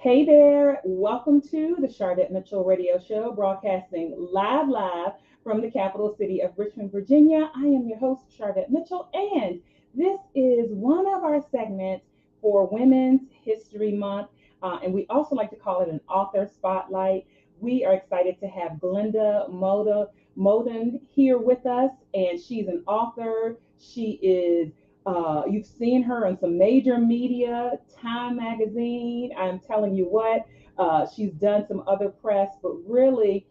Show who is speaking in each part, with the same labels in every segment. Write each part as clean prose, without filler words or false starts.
Speaker 1: Hey there, welcome to the Sharvette Mitchell radio show, broadcasting live from the capital city of Richmond, Virginia. I am your host, Sharvette Mitchell, and this is one of our segments for Women's History Month, and we also like to call it an author spotlight. We are excited to have Moton here with us, and she's an author. You've seen her on some major media, Time Magazine. I'm telling you what, she's done some other press, but really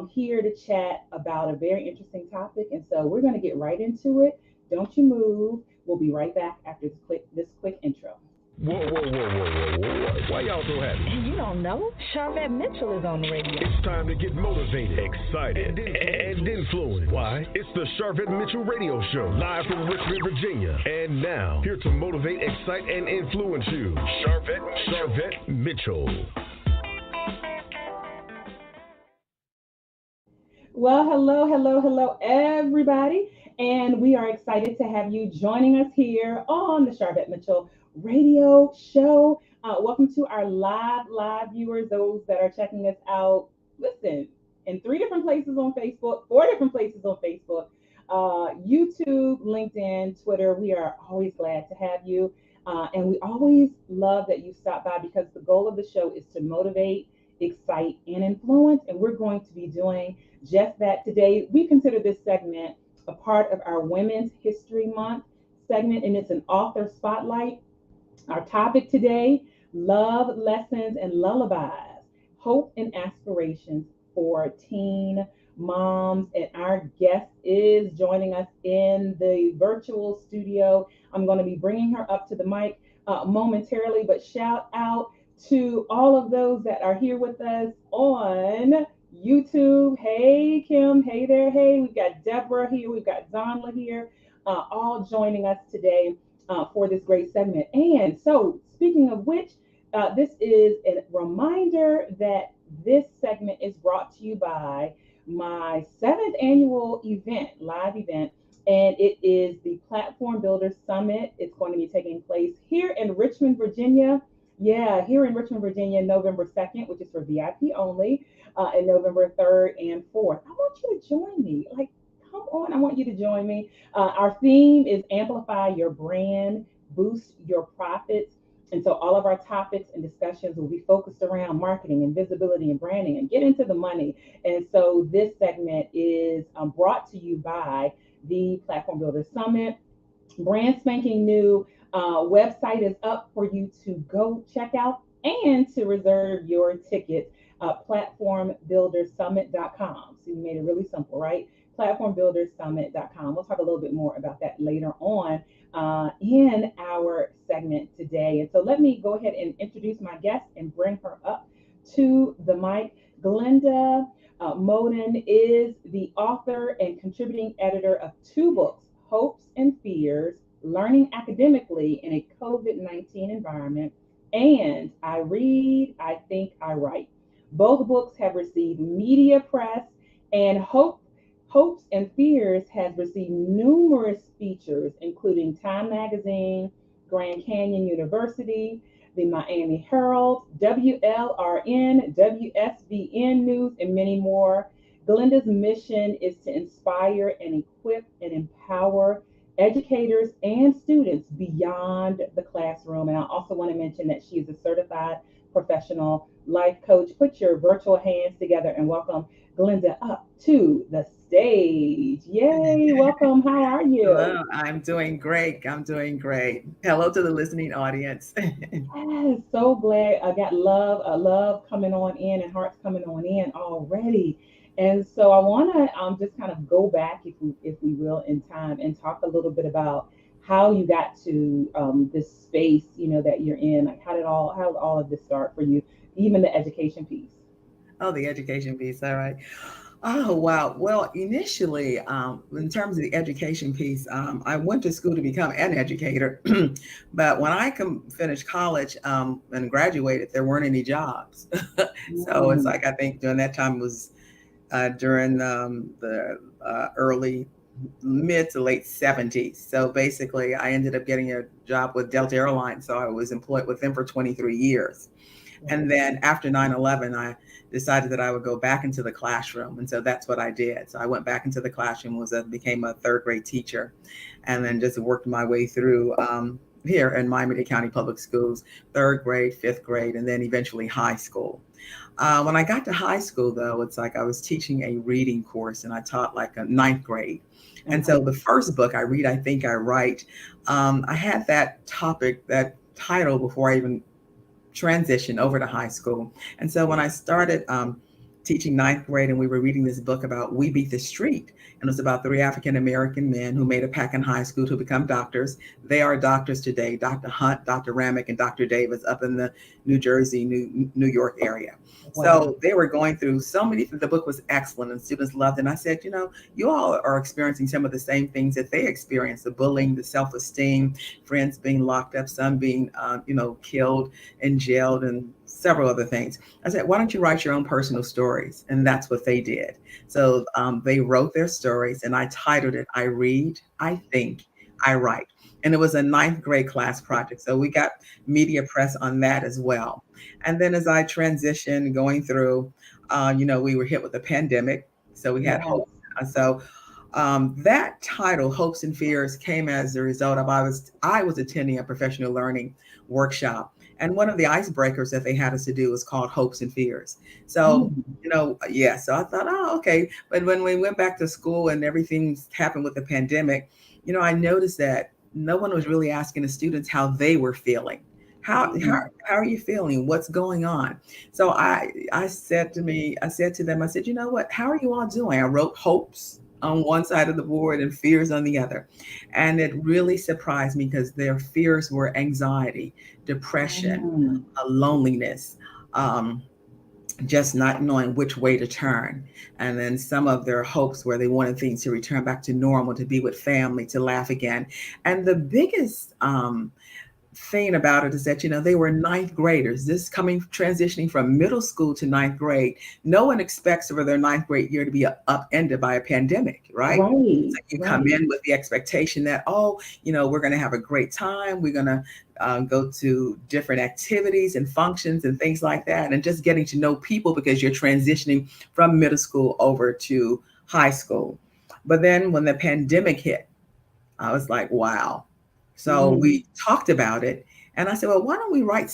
Speaker 1: here to chat about a very interesting topic. And so we're going to get right into it. Don't you move. We'll be right back after this quick intro.
Speaker 2: Whoa, whoa, whoa, whoa, whoa, whoa. Why y'all so happy?
Speaker 3: You don't know? Sharvette Mitchell is on the radio.
Speaker 2: It's time to get motivated, excited, and influenced. Why? It's the Sharvette Mitchell Radio Show, live from Richmond, Virginia. And now, here to motivate, excite, and influence you, Sharvette Mitchell.
Speaker 1: Well, hello, everybody. And we are excited to have you joining us here on the Sharvette Mitchell radio show. Welcome to our live viewers, those that are checking us out. Listen, in 3 different places on Facebook, 4 different places on Facebook, YouTube, LinkedIn, Twitter. We are always glad to have you. And we always love that you stop by because the goal of the show is to motivate, excite, and influence. And we're going to be doing just that today. We consider this segment a part of our Women's History Month segment, and it's an author spotlight. Our topic today, love lessons and lullabies, hope and aspirations for teen moms. And our guest is joining us in the virtual studio. I'm going to be bringing her up to the mic momentarily, but shout out to all of those that are here with us on YouTube. Hey, Kim. Hey there. Hey, we've got Deborah here. We've got Zonla here, all joining us today for this great segment. And so, speaking of which, this is a reminder that this segment is brought to you by my 7th annual event, live event, and it is the Platform Builders Summit. It's going to be taking place here in Richmond, Virginia. Yeah, here in Richmond, Virginia, November 2nd, which is for VIP only, and November 3rd and 4th. I want you to join me. Like, come on, I want you to join me. Our theme is amplify your brand, boost your profits. And so all of our topics and discussions will be focused around marketing and visibility and branding and get into the money. And so this segment is brought to you by the Platform Builders Summit. Brand spanking new website is up for you to go check out and to reserve your tickets. Platformbuildersummit.com. So we made it really simple, right? Platformbuildersummit.com. We'll talk a little bit more about that later on in our segment today. And so let me go ahead and introduce my guest and bring her up to the mic. Glenda Moton is the author and contributing editor of 2 books, Hopes and Fears, Learning Academically in a COVID-19 Environment, and iRead, iThink, iWrite. Both books have received media press, and Hopes and Fears has received numerous features, including Time Magazine, Grand Canyon University, the Miami Herald, WLRN, WSVN News, and many more. Glenda's mission is to inspire and equip and empower educators and students beyond the classroom. And I also want to mention that she is a certified professional life coach. Put your virtual hands together and welcome Glenda up to the stage. Yay, welcome. How are you?
Speaker 4: Hello, I'm doing great. Hello to the listening audience.
Speaker 1: Yes, so glad. I got love coming on in and hearts coming on in already. And so I want to just kind of go back, if we will, in time and talk a little bit about how you got to this space, that you're in. Like, how did all of this start for you? Even the education piece.
Speaker 4: Oh, the education piece. All right. Oh, wow. Well, initially, in terms of the education piece, I went to school to become an educator. But when I finished college and graduated, there weren't any jobs. So it's like, I think during that time was during the early mid to late 70s. So basically, I ended up getting a job with Delta Airlines. So I was employed with them for 23 years. And then after 9/11, I decided that I would go back into the classroom. And so that's what I did. So I went back into the classroom, became a third grade teacher, and then just worked my way through here in Miami-Dade County Public Schools, third grade, fifth grade, and then eventually high school. When I got to high school, though, it's like I was teaching a reading course, and I taught like a ninth grade. And so the first book, I read, I think, I write, I had that topic, that title before I even transitioned over to high school. And so when I started teaching ninth grade, and we were reading this book about We Beat the Street, and it was about 3 African-American men who made a pact in high school to become doctors. They are doctors today, Dr. Hunt, Dr. Ramick, and Dr. Davis up in the New Jersey, New York area. Wow. So they were going through so many, the book was excellent and students loved it. And I said, you know, you all are experiencing some of the same things that they experienced, the bullying, the self-esteem, friends being locked up, some being, killed and jailed, and several other things. I said, why don't you write your own personal stories? And that's what they did. So they wrote their stories, and I titled it, I Read, I Think, I Write. And it was a ninth grade class project. So we got media press on that as well. And then as I transitioned going through, we were hit with the pandemic. So we had hope. So that title, Hopes and Fears, came as a result of I was attending a professional learning workshop. And one of the icebreakers that they had us to do was called Hopes and Fears. So, so I thought, oh, okay. But when we went back to school and everything happened with the pandemic, I noticed that no one was really asking the students how they were feeling. How are you feeling? What's going on? So I said to them, you know what? How are you all doing? I wrote hopes on one side of the board and fears on the other. And it really surprised me because their fears were anxiety, depression, loneliness, just not knowing which way to turn. And then some of their hopes were they wanted things to return back to normal, to be with family, to laugh again. And the biggest thing about it is that, they were ninth graders, transitioning from middle school to ninth grade. No one expects for their ninth grade year to be upended by a pandemic, right? So you come in with the expectation that, we're going to have a great time. We're going to go to different activities and functions and things like that. And just getting to know people because you're transitioning from middle school over to high school. But then when the pandemic hit, I was like, wow. So we talked about it, and I said, well, why don't we write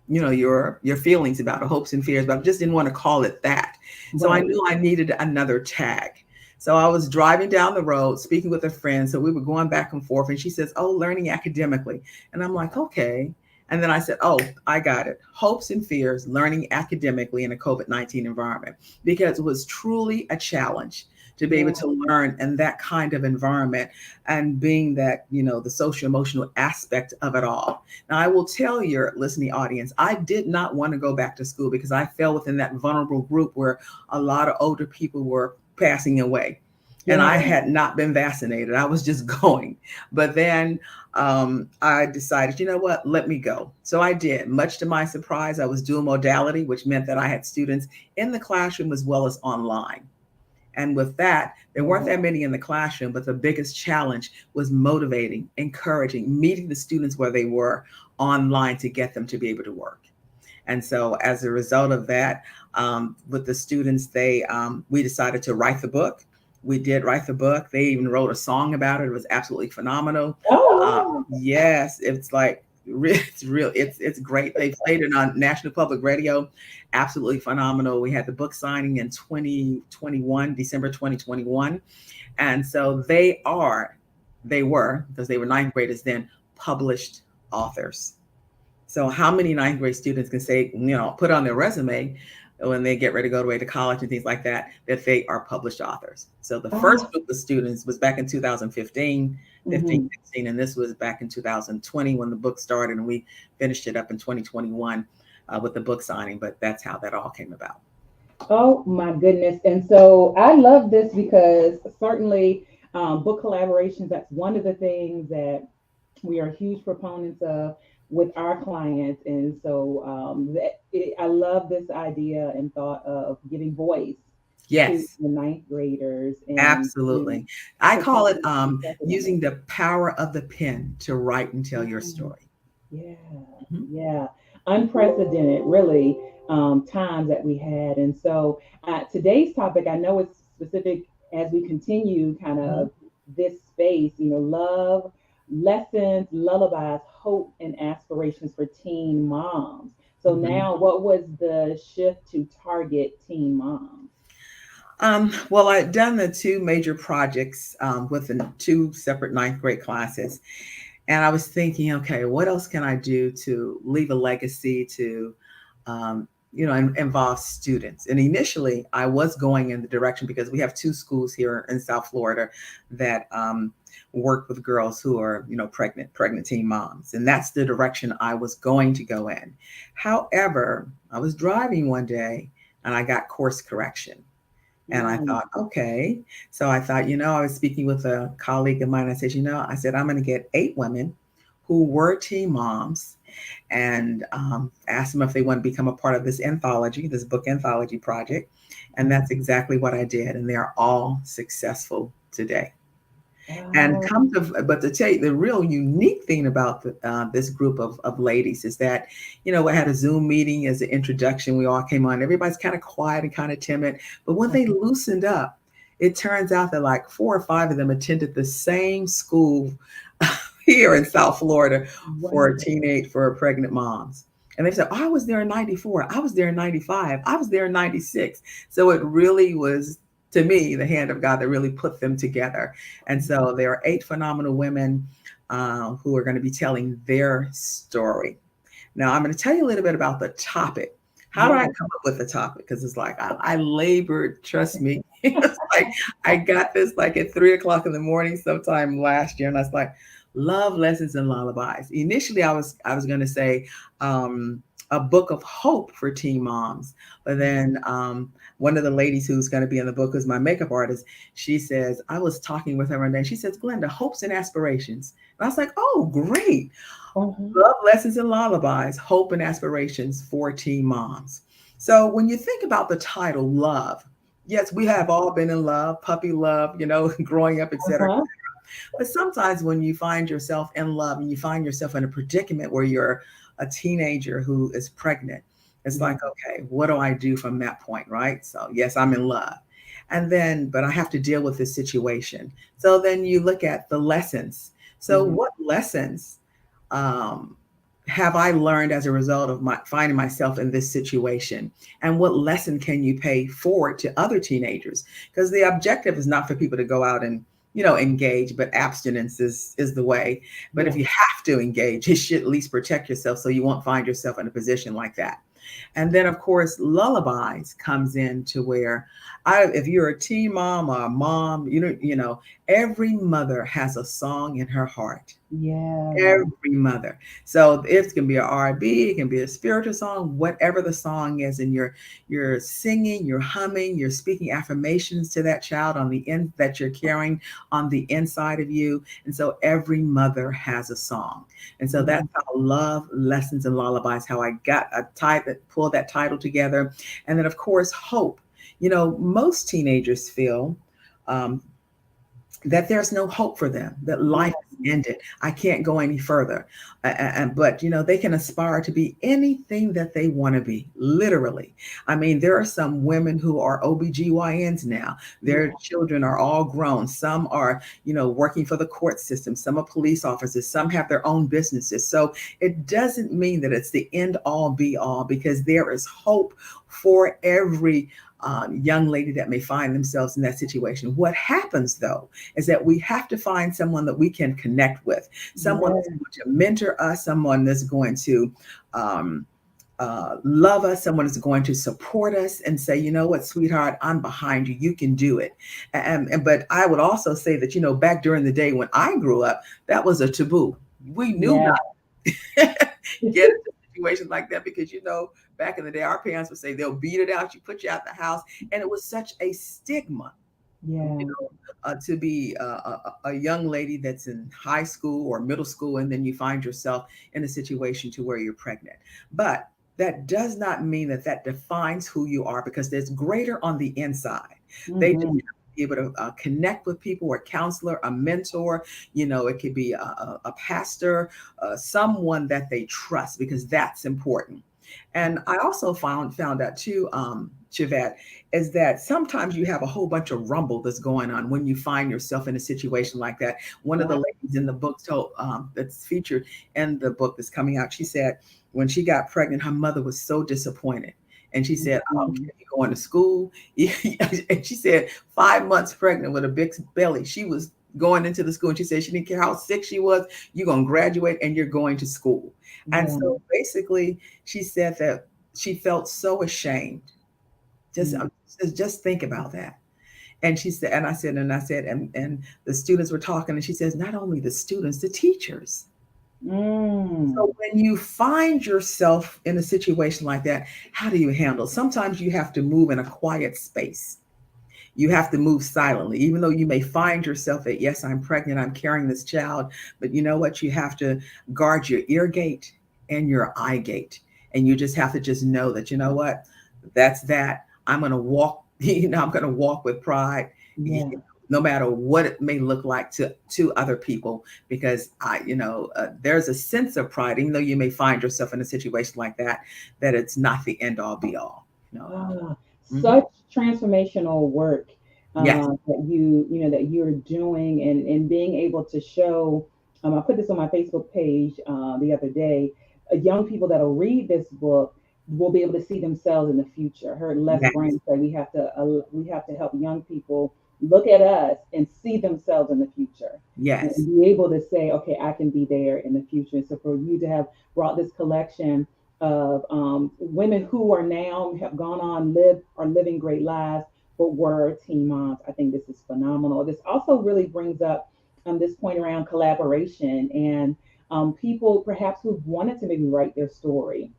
Speaker 4: your feelings about it, hopes and fears, but I just didn't want to call it that. So I knew I needed another tag. So I was driving down the road, speaking with a friend. So we were going back and forth, and she says, learning academically. And I'm like, okay. And then I said, I got it. Hopes and fears, learning academically in a COVID-19 environment, because it was truly a challenge to be able to learn in that kind of environment, and being that, the social emotional aspect of it all. Now, I will tell your listening audience, I did not want to go back to school because I fell within that vulnerable group where a lot of older people were passing away. And I had not been vaccinated. I was just going. But then I decided, you know what, let me go. So I did. Much to my surprise, I was dual modality, which meant that I had students in the classroom as well as online. And with that, there weren't that many in the classroom, but the biggest challenge was motivating, encouraging, meeting the students where they were online to get them to be able to work. And so as a result of that, with the students, we decided to write the book. We did write the book. They even wrote a song about it. It was absolutely phenomenal. Yes, it's like, it's great. They played it on National Public Radio. Absolutely phenomenal. We had the book signing in December 2021. And so they were, because they were ninth graders then, published authors. So how many ninth grade students can say, put on their resume when they get ready to go away to college and things like that, that they are published authors? So the first group of students was back in 2015, 16, and this was back in 2020 when the book started, and we finished it up in 2021 with the book signing. But that's how that all came about.
Speaker 1: Oh my goodness. And so I love this because certainly book collaborations, that's one of the things that we are huge proponents of with our clients. And so I love this idea and thought of giving voice to the ninth graders. And
Speaker 4: absolutely. I call it using the power of the pen to write and tell your story.
Speaker 1: Yeah,
Speaker 4: Mhm.
Speaker 1: yeah. Unprecedented, really, times that we had. And so today's topic, I know it's specific as we continue kind
Speaker 4: Mhm.
Speaker 1: of this space, love, lessons, lullabies, hope, and aspirations for teen moms. So
Speaker 4: Mhm.
Speaker 1: now, what was the shift to target teen moms?
Speaker 4: Well, I'd done the two major projects with the two separate ninth grade classes. And I was thinking, okay, what else can I do to leave a legacy to, involve students? And initially, I was going in the direction because we have two schools here in South Florida that work with girls who are, pregnant teen moms, and that's the direction I was going to go in. However, I was driving one day and I got course correction. And I
Speaker 1: Mm,
Speaker 4: thought, okay. So I thought, I was speaking with a colleague of mine. I said, I said, I'm going to get 8 women who were teen moms and asked them if they want to become a part of this anthology, this book anthology project. And that's exactly what I did. And they're all successful today. And
Speaker 1: oh,
Speaker 4: come to, but to tell you the real unique thing about this group of ladies is that, we had a Zoom meeting as an introduction. We all came on. Everybody's kind of quiet and kind of timid. But when they loosened up, it turns out that like 4 or 5 of them attended the same school here in South Florida
Speaker 1: wow.
Speaker 4: for pregnant moms. And they said, oh, I was there in 94. I was there in 95. I was there in 96. So it really was, to me, the hand of God that really put them together. And so there are 8 phenomenal women who are going to be telling their story. Now, I'm going to tell you a little bit about the topic. How did I
Speaker 1: Yeah.
Speaker 4: come up with the topic? Because it's like I labored, trust me. It's like I got this like at 3 o'clock in the morning sometime last year, and I was like, love lessons and lullabies. Initially, I was going to say a book of hope for teen moms, but then one of the ladies who's going to be in the book, who's my makeup artist, she says I was talking with her one day. She says, Glenda, hopes and aspirations. And I was like, oh, great.
Speaker 1: Mhm.
Speaker 4: Love lessons and lullabies, hope and aspirations for teen moms. So when you think about the title, love, yes, we have all been in love, puppy love, growing up, etc.
Speaker 1: Uh-huh.
Speaker 4: But sometimes when you find yourself in love and you find yourself in a predicament where you're a teenager who is pregnant, it's
Speaker 1: Yeah.
Speaker 4: like, okay, what do I do from that point, right? So yes, I'm in love. And then, but I have to deal with this situation. So then you look at the lessons. So
Speaker 1: Yeah.
Speaker 4: what lessons um, have I learned as a result of my finding myself in this situation? And what lesson can you pay forward to other teenagers? Because the objective is not for people to go out and engage, but abstinence is the way. But if
Speaker 1: Yeah.
Speaker 4: you have to engage, you should at least protect yourself so you won't find yourself in a position like that. And then, of course, lullabies comes in to where if you're a teen mom or a mom, every mother has a song in her heart.
Speaker 1: Yeah.
Speaker 4: Every mother. So it can be a R&B, it can be a spiritual song, whatever the song is, and you're singing, you're humming, you're speaking affirmations to that child on the end that you're carrying on the inside of you. And so every mother has a song. And so that's
Speaker 1: Mhm.
Speaker 4: how love, lessons, and lullabies, how I got a title, pulled that title together. And then of course, hope. Most teenagers feel um, that there's no hope for them, that
Speaker 1: Yeah.
Speaker 4: life has ended. I can't go any further. But, they can aspire to be anything that they want to be, literally. I mean, there are some women who are OBGYNs now. Their
Speaker 1: Yeah.
Speaker 4: children are all grown. Some are, working for the court system. Some are police officers. Some have their own businesses. So it doesn't mean that it's the end all be all, because there is hope for every young lady that may find themselves in that situation. What happens though is that we have to find someone that we can connect with, someone
Speaker 1: Yeah.
Speaker 4: that's going to mentor us, someone that's going to um, love us, someone that's going to support us and say, you know what, sweetheart, I'm behind you. You can do it. But I would also say that, back during the day when I grew up, that was a taboo. We knew
Speaker 1: Yeah.
Speaker 4: not get into situations like that because back in the day our parents would say they'll beat it out you, put you out the house, and it was such a stigma,
Speaker 1: Yeah.
Speaker 4: to be a young lady that's in high school or middle school, and then you find yourself in a situation to where you're pregnant. But that does not mean that defines who you are, because there's greater on the inside. They just
Speaker 1: Mhm.
Speaker 4: be able to connect with people, or a counselor, a mentor. It could be a pastor, someone that they trust, because that's important. And I also found out too, Sharvette, is that sometimes you have a whole bunch of rumble that's going on when you find yourself in a situation like that. One of the ladies in the book told, that's featured in the book that's coming out, she said when she got pregnant, her mother was so disappointed. And she said, I don't care if you're going to school. And she said 5 months pregnant with a big belly. She was going into the school, and she said she didn't care how sick she was. You're going to graduate and you're going to school. And so basically she said that she felt so ashamed. Just think about that. And she said, and I said, and the students were talking, and she says, not only the students, the teachers. So when you find yourself in a situation like that, how do you handle? Sometimes you have to move in a quiet space. You have to move silently, even though you may find yourself that, yes, I'm pregnant, I'm carrying this child, but you know what? You have to guard your ear gate and your eye gate. And you just have to just know that, you know what? That's that. I'm going to walk, I'm going to walk with pride. No matter what it may look like to other people, because there's a sense of pride, even though you may find yourself in a situation like that, that it's not the end all be all.
Speaker 1: Such transformational work
Speaker 4: Yes.
Speaker 1: that you're doing, and being able to show. I put this on my Facebook page the other day. Young people that'll read this book will be able to see themselves in the future. I heard Les Brown say we have to help young people look at us and see themselves in the future.
Speaker 4: Yes.
Speaker 1: And be able to say, okay, I can be there in the future. And so for you to have brought this collection of women who are now have gone on, are living great lives, but were teen moms, I think this is phenomenal. This also really brings up this point around collaboration, and people perhaps who've wanted to maybe write their story.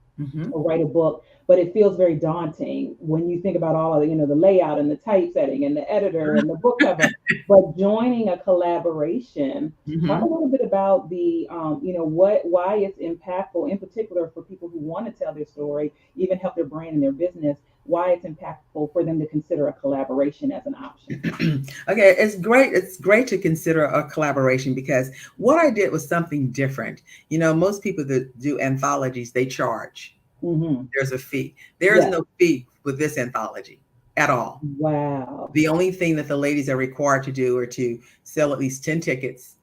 Speaker 1: Or write a book, but it feels very daunting when you think about all of the layout and the typesetting and the editor and the book cover. But joining a collaboration, talk a little bit about the why it's impactful, in particular for people who want to tell their story, even help their brand and their business. Why it's impactful for them to consider a collaboration as an option.
Speaker 4: Okay, it's great. It's great to consider a collaboration, because what I did was something different. Most people that do anthologies, they charge. There's a fee. There is no fee with this anthology at all.
Speaker 1: Wow.
Speaker 4: The only thing that the ladies are required to do are to sell at least 10 tickets,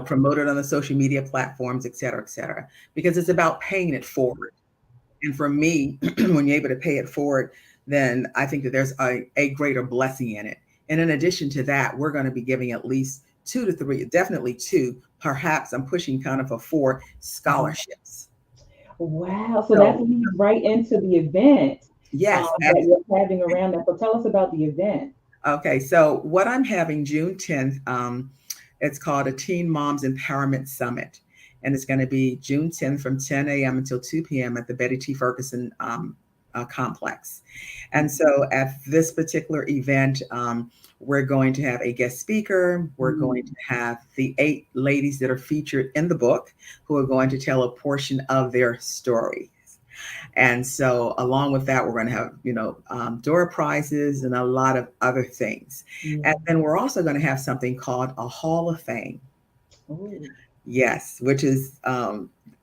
Speaker 4: promote it on the social media platforms, et cetera, because it's about paying it forward. And for me, when you're able to pay it forward, then I think that there's a greater blessing in it. And in addition to that, we're going to be giving at least 2 to 3, definitely 2, perhaps I'm pushing kind of 4 scholarships.
Speaker 1: Wow. So that leads right into the event.
Speaker 4: Yes.
Speaker 1: That you're having around that. So tell us about the event.
Speaker 4: Okay. So what I'm having June 10th, it's called a Teen Moms Empowerment Summit. And it's going to be June 10th from 10 a.m. until 2 p.m. at the Betty T. Ferguson complex. And so at this particular event, we're going to have a guest speaker. We're going to have the 8 ladies that are featured in the book who are going to tell a portion of their story. And so along with that, we're going to have, door prizes and a lot of other things. And then we're also going to have something called a Hall of Fame. Ooh. Yes, which is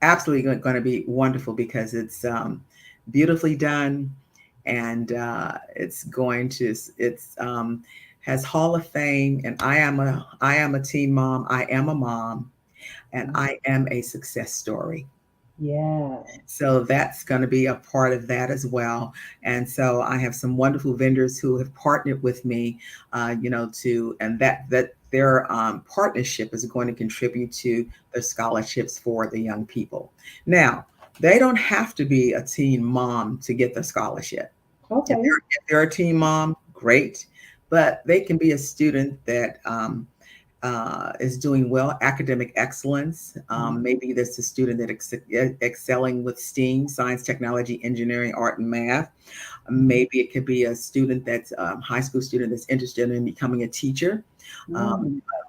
Speaker 4: absolutely going to be wonderful, because it's beautifully done, and it's has Hall of Fame, and I am a teen mom, I am a mom, and I am a success story.
Speaker 1: Yeah.
Speaker 4: So that's going to be a part of that as well. And so I have some wonderful vendors who have partnered with me, and that their partnership is going to contribute to the scholarships for the young people. Now, they don't have to be a teen mom to get the scholarship.
Speaker 1: Okay.
Speaker 4: If they're a teen mom, great. But they can be a student that is doing well, academic excellence. Maybe there's a student that excelling with STEAM, science, technology, engineering, art, and math. Maybe it could be a student that's high school student that's interested in becoming a teacher,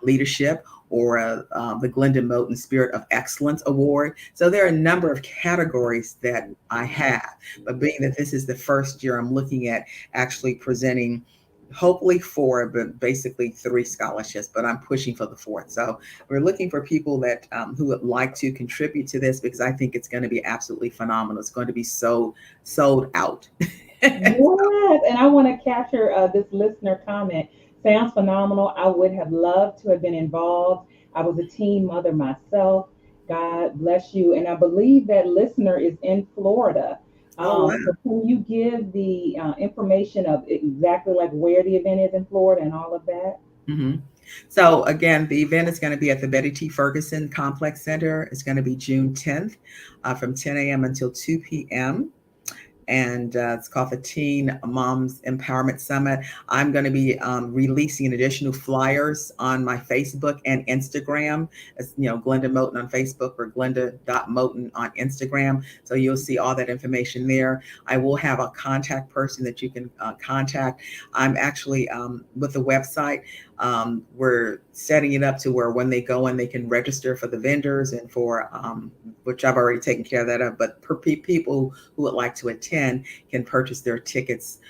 Speaker 4: leadership, or the Glenda Moton Spirit of Excellence Award. So there are a number of categories that I have, but being that this is the first year, I'm looking at actually presenting hopefully 4, but basically 3 scholarships, but I'm pushing for the 4th. So we're looking for people that who would like to contribute to this, because I think it's going to be absolutely phenomenal. It's going to be sold out.
Speaker 1: Yes, and I want to capture this listener comment. Sounds phenomenal. I would have loved to have been involved. I was a teen mother myself. God bless you. And I believe that listener is in Florida.
Speaker 4: Oh, wow.
Speaker 1: So can you give the information of exactly like where the event is in Florida and all of that?
Speaker 4: hmm So again, the event is going to be at the Betty T. Ferguson Complex Center. It's going to be June 10th from 10 a.m. until 2 p.m. And it's called the Teen Moms Empowerment Summit. I'm going to be releasing additional flyers on my Facebook and Instagram. It's, Glenda Moton on Facebook or Glenda.Moton on Instagram. So you'll see all that information there. I will have a contact person that you can contact. I'm actually with the website. We're setting it up to where when they go in, they can register for the vendors and for which I've already taken care of that of, but people who would like to attend can purchase their tickets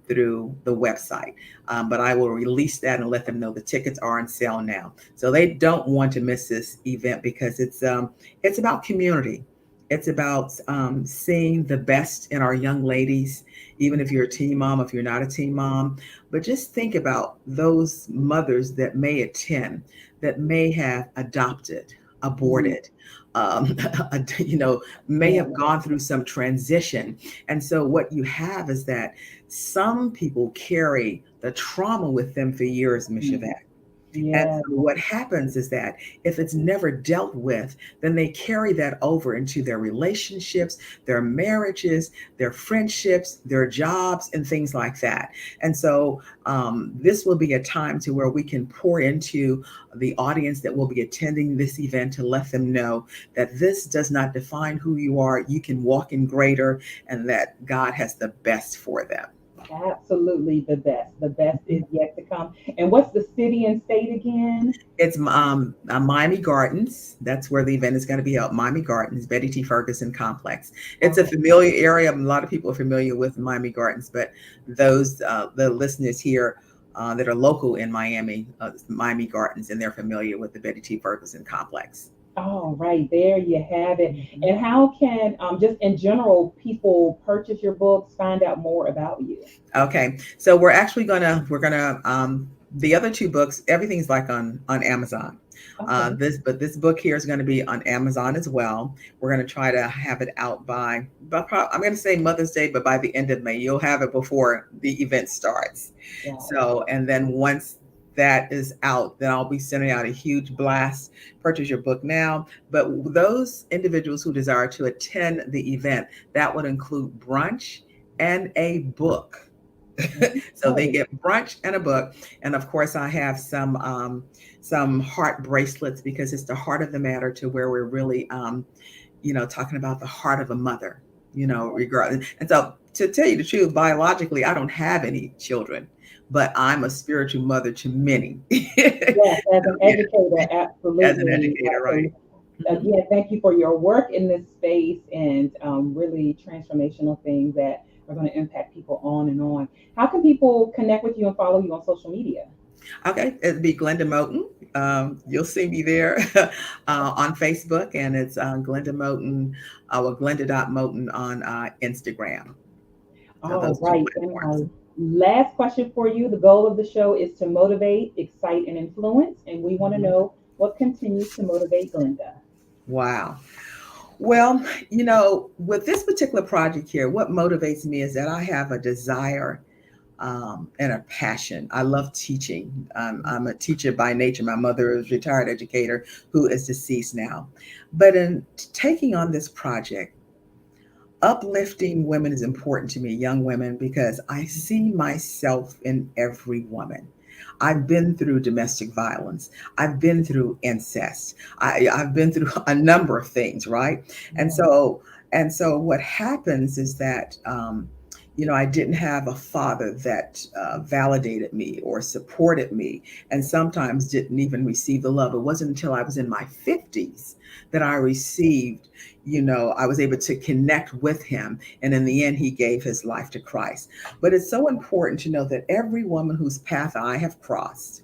Speaker 4: through the website. But I will release that and let them know the tickets are on sale now. So they don't want to miss this event, because it's about community. It's about seeing the best in our young ladies, even if you're a teen mom, if you're not a teen mom. But just think about those mothers that may attend, that may have adopted, aborted, may have gone through some transition. And so what you have is that some people carry the trauma with them for years, Ms. Sharvette. And
Speaker 1: Yeah.
Speaker 4: so what happens is that if it's never dealt with, then they carry that over into their relationships, their marriages, their friendships, their jobs, and things like that. And so this will be a time to where we can pour into the audience that will be attending this event to let them know that this does not define who you are. You can walk in greater, and that God has the best for them.
Speaker 1: Absolutely the best. The best is yet to come. And what's the city and state again?
Speaker 4: It's Miami Gardens. That's where the event is going to be held. Miami Gardens, Betty T. Ferguson Complex. It's a familiar area. A lot of people are familiar with Miami Gardens, but those the listeners here that are local in Miami, Miami Gardens, and they're familiar with the Betty T. Ferguson Complex.
Speaker 1: Oh, right there you have it. And how can, just in general, people purchase your books, find out more about you?
Speaker 4: Okay, so we're gonna the other 2 books, everything's like on Amazon.
Speaker 1: Okay.
Speaker 4: This book here is going to be on Amazon as well. We're going to try to have it out by I'm going to say Mother's Day, but by the end of May. You'll have it before the event starts.
Speaker 1: Yeah.
Speaker 4: So, and then once that is out, then I'll be sending out a huge blast. Purchase your book now. But those individuals who desire to attend the event, that would include brunch and a book. So they get brunch and a book. And of course, I have some heart bracelets, because it's the heart of the matter, to where we're really talking about the heart of a mother, regardless. And so, to tell you the truth, biologically, I don't have any children, but I'm a spiritual mother to many.
Speaker 1: Yes, as an educator, absolutely.
Speaker 4: As an educator, right.
Speaker 1: Again, thank you for your work in this space, and really transformational things that are going to impact people on and on. How can people connect with you and follow you on social media?
Speaker 4: Okay, it'd be Glenda Moton. You'll see me there on Facebook, and it's Glenda Moton, Glenda.Moton on Instagram. So
Speaker 1: All right. And my last question for you. The goal of the show is to motivate, excite, and influence. And we want to know what continues to motivate Glenda.
Speaker 4: Wow. Well, with this particular project here, what motivates me is that I have a desire and a passion. I love teaching. I'm a teacher by nature. My mother is a retired educator who is deceased now. But in taking on this project, uplifting women is important to me, young women, because I see myself in every woman. I've been through domestic violence. I've been through incest. I've been through a number of things, right? And so what happens is that I didn't have a father that validated me or supported me, and sometimes didn't even receive the love. It wasn't until I was in my 50s that I received, I was able to connect with him. And in the end, he gave his life to Christ. But it's so important to know that every woman whose path I have crossed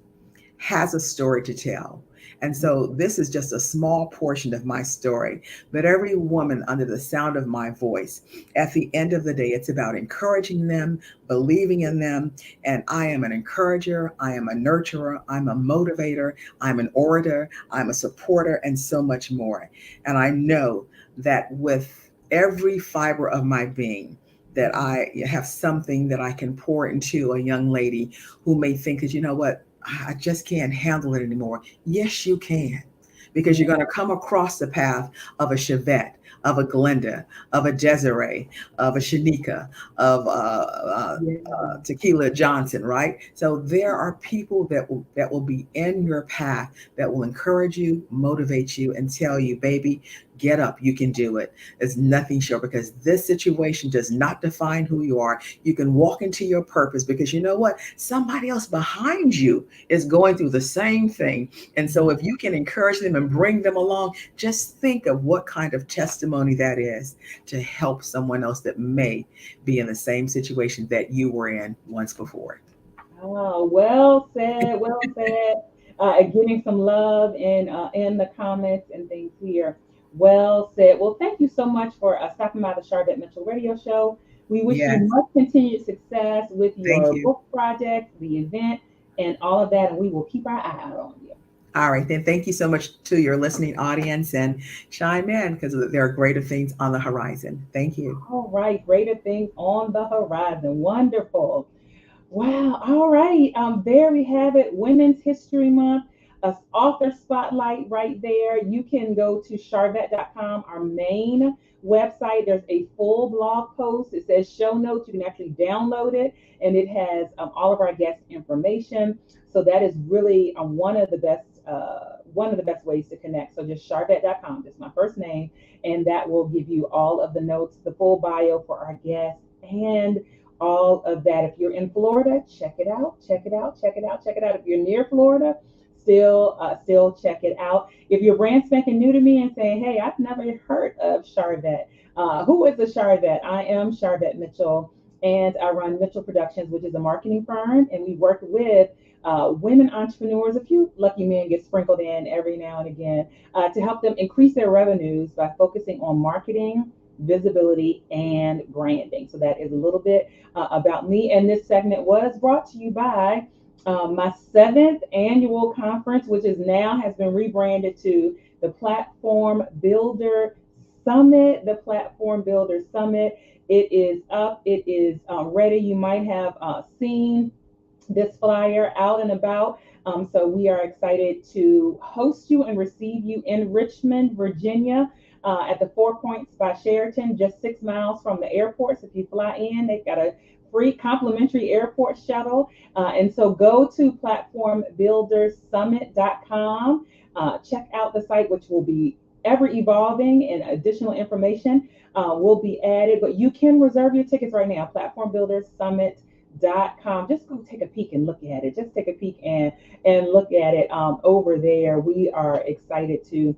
Speaker 4: has a story to tell. And so this is just a small portion of my story. But every woman under the sound of my voice, at the end of the day, it's about encouraging them, believing in them. And I am an encourager, I am a nurturer, I'm a motivator, I'm an orator, I'm a supporter, and so much more. And I know that with every fiber of my being, that I have something that I can pour into a young lady who may think that, you know what, I just can't handle it anymore. Yes, you can, because you're going to come across the path of a Sharvette, of a Glenda, of a Desiree, of a Shanika, of Tequila Johnson, right? So there are people that will be in your path that will encourage you, motivate you, and tell you, baby, get up, you can do it. There's nothing sure, because this situation does not define who you are. You can walk into your purpose, because you know what? Somebody else behind you is going through the same thing. And so if you can encourage them and bring them along, just think of what kind of testimony that is to help someone else that may be in the same situation that you were in once before.
Speaker 1: Oh, well said, well said. Getting some love in the comments and things here. Well said. Well, thank you so much for stopping by the Sharvette Mitchell Radio Show. We wish you
Speaker 4: Yes,
Speaker 1: much continued success with
Speaker 4: thank
Speaker 1: your
Speaker 4: you.
Speaker 1: book project, the event, and all of that. And we will keep our eye out on you.
Speaker 4: All right, then thank you so much to your listening audience, and chime in because there are greater things on the horizon. Thank you.
Speaker 1: All right, greater things on the horizon. Wonderful. Wow. All right. There we have it. Women's History Month, a author spotlight right there. You can go to Sharvette.com, our main website. There's a full blog post. It says show notes. You can actually download it, and it has all of our guest information. So that is really one of the best ways to connect. So just Sharvette.com, just my first name, and that will give you all of the notes, the full bio for our guests, and all of that. If you're in Florida, check it out, check it out, check it out, check it out. If you're near Florida, still check it out. If you're brand spanking new to me and saying, hey, I've never heard of Sharvette, who is the Sharvette? I am Sharvette Mitchell, and I run Mitchell Productions, which is a marketing firm, and we work with women entrepreneurs. A few lucky men get sprinkled in every now and again to help them increase their revenues by focusing on marketing, visibility, and branding. So that is a little bit about me. And this segment was brought to you by my seventh annual conference, which is now has been rebranded to the Platform Builder Summit. The Platform Builder Summit. It is up. It is ready. You might have seen this flyer out and about. So we are excited to host you and receive you in Richmond, Virginia, at the Four Points by Sheraton, just 6 miles from the airport. So if you fly in, they've got a free complimentary airport shuttle. And so go to platformbuildersummit.com. Check out the site, which will be ever evolving, and additional information will be added. But you can reserve your tickets right now, platformbuildersummit.com. Just go take a peek and look at it. Just take a peek and look at it over there. We are excited to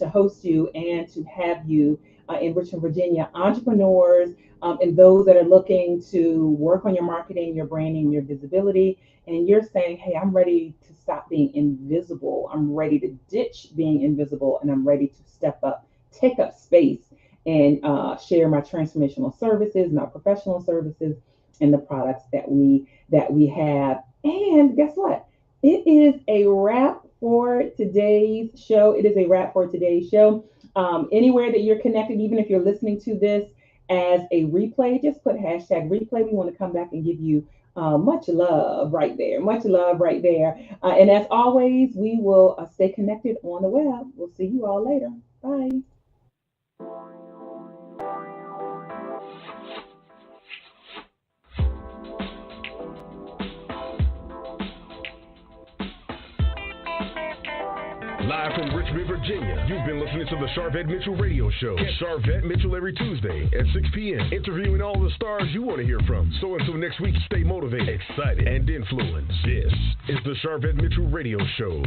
Speaker 1: host you and to have you in Richmond, Virginia. Entrepreneurs and those that are looking to work on your marketing, your branding, your visibility, and you're saying, hey, I'm ready to stop being invisible. I'm ready to ditch being invisible, and I'm ready to step up, take up space, and share my transformational services, my professional services, and the products that we have. And guess what? It is a wrap for today's show. It is a wrap for today's show. Anywhere that you're connected, even if you're listening to this as a replay, just put hashtag replay. We want to come back and give you much love right there. Much love right there. And as always, we will stay connected on the web. We'll see you all later. Bye.
Speaker 2: Live from Richmond, Virginia, you've been listening to the Sharvette Mitchell Radio Show. Catch Sharvette Mitchell every Tuesday at 6 p.m., interviewing all the stars you want to hear from. So until next week, stay motivated, excited, and influenced. This is the Sharvette Mitchell Radio Show.